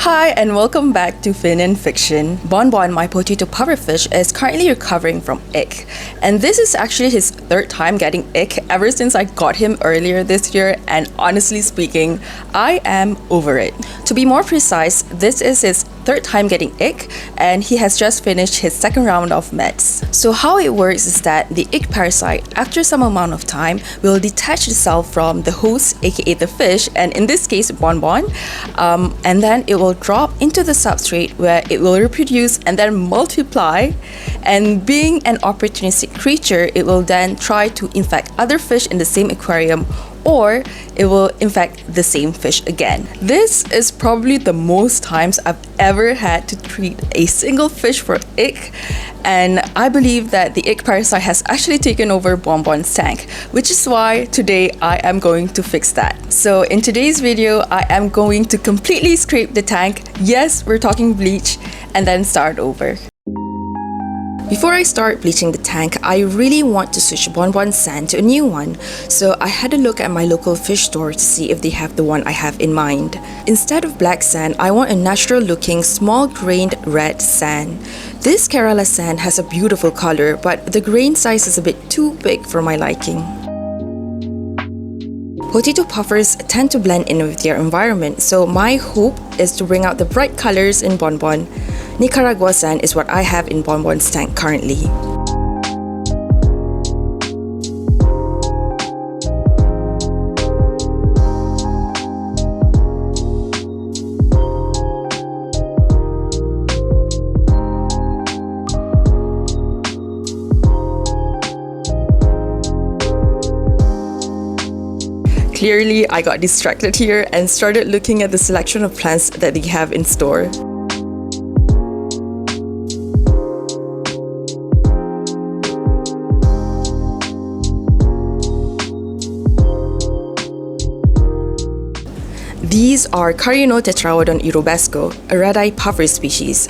Hi, and welcome back to Fin and Fiction. Bonbon, my potato pufferfish, is currently recovering from ick. And this is actually his third time getting ick ever since I got him earlier this year, and honestly speaking, I am over it. To be more precise, this is his third time getting ick, and he has just finished his second round of meds. So how it works is that the ick parasite, after some amount of time, will detach itself from the host, aka the fish, and in this case, Bonbon, and then it will drop into the substrate where it will reproduce and then multiply. And being an opportunistic creature, it will then try to infect other fish in the same aquarium, or it will infect the same fish again. This is probably the most times I've ever had to treat a single fish for ick, and I believe that the ick parasite has actually taken over Bonbon's tank, which is why today I am going to fix that. So in today's video, I am going to completely scrape the tank. Yes, we're talking bleach, and then start over. Before I start bleaching the tank, I really want to switch Bonbon's sand to a new one, so I had a look at my local fish store to see if they have the one I have in mind. Instead of black sand, I want a natural looking small grained red sand. This Kerala sand has a beautiful color, but the grain size is a bit too big for my liking. Potato puffers tend to blend in with their environment, so my hope is to bring out the bright colors in Bonbon. Nicaragua sand is what I have in Bonbon's tank currently. Clearly, I got distracted here and started looking at the selection of plants that they have in store. These are Tetraodon urobesco, a red-eye puffer species.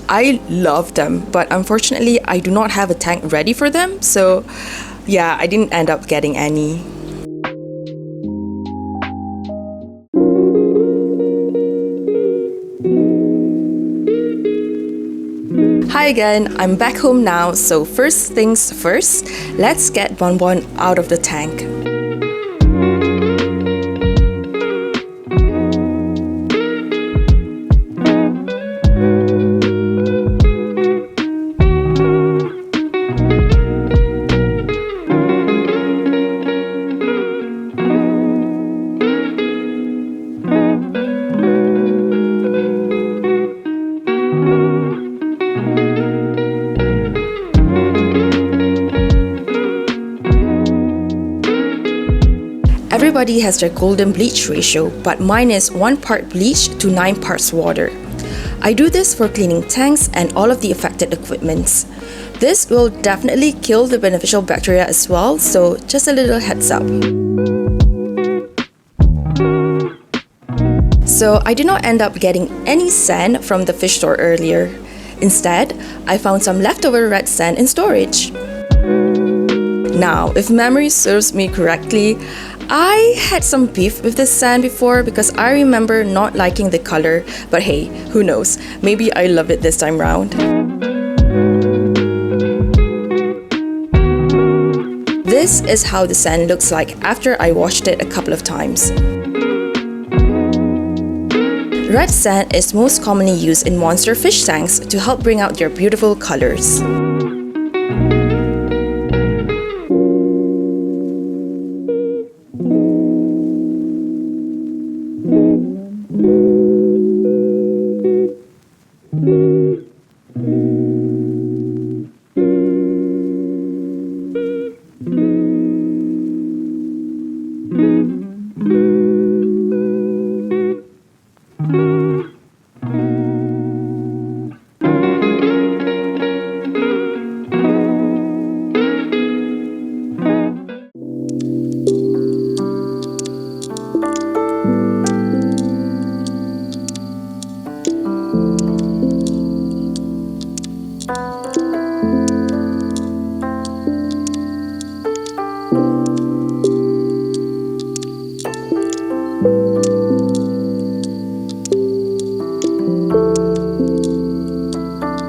I love them, but unfortunately I do not have a tank ready for them, so yeah, I didn't end up getting any. Hi again, I'm back home now, so first things first, let's get Bonbon out of the tank. Everybody has their golden bleach ratio, but mine is 1 part bleach to 9 parts water. I do this for cleaning tanks and all of the affected equipments. This will definitely kill the beneficial bacteria as well, so just a little heads up. So I did not end up getting any sand from the fish store earlier. Instead, I found some leftover red sand in storage. Now, if memory serves me correctly, I had some beef with this sand before because I remember not liking the color, but hey, who knows, maybe I love it this time round. This is how the sand looks like after I washed it a couple of times. Red sand is most commonly used in monster fish tanks to help bring out their beautiful colors.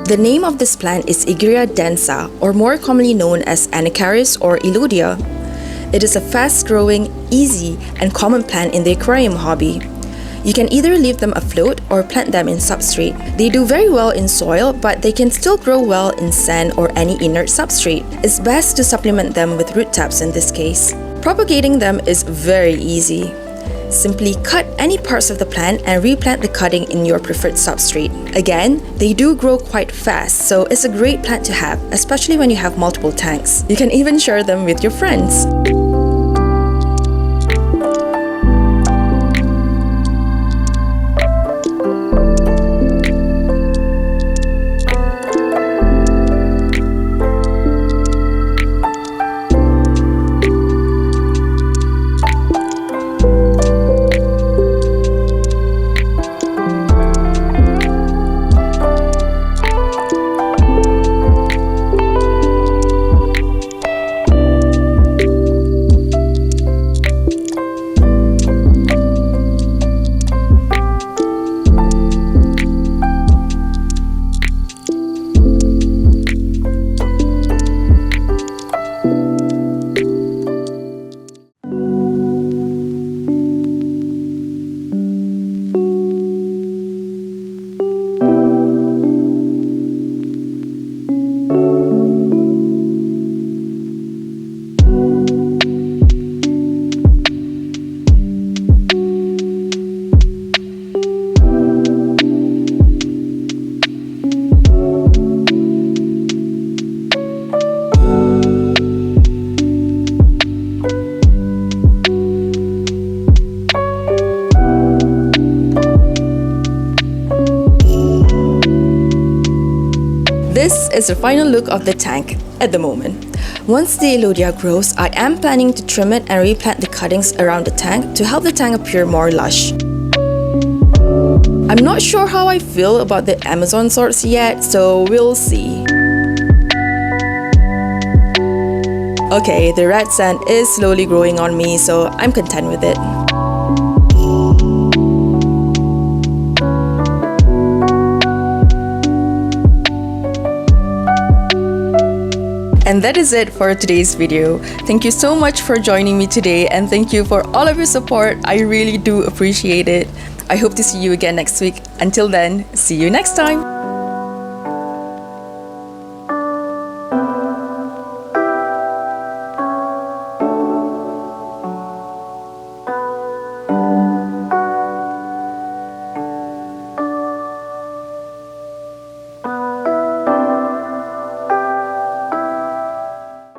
The name of this plant is Igria densa, or more commonly known as Anicaris or Elodia. It is a fast-growing, easy, and common plant in the aquarium hobby. You can either leave them afloat or plant them in substrate. They do very well in soil, but they can still grow well in sand or any inert substrate. It's best to supplement them with root taps in this case. Propagating them is very easy. Simply cut any parts of the plant and replant the cutting in your preferred substrate. Again, they do grow quite fast, so it's a great plant to have, especially when you have multiple tanks. You can even share them with your friends. This is the final look of the tank at the moment. Once the Elodia grows, I am planning to trim it and replant the cuttings around the tank to help the tank appear more lush. I'm not sure how I feel about the Amazon sorts yet, so we'll see. Okay, the red sand is slowly growing on me, so I'm content with it. And that is it for today's video. Thank you so much for joining me today, and thank you for all of your support. I really do appreciate it. I hope to see you again next week. Until then, see you next time.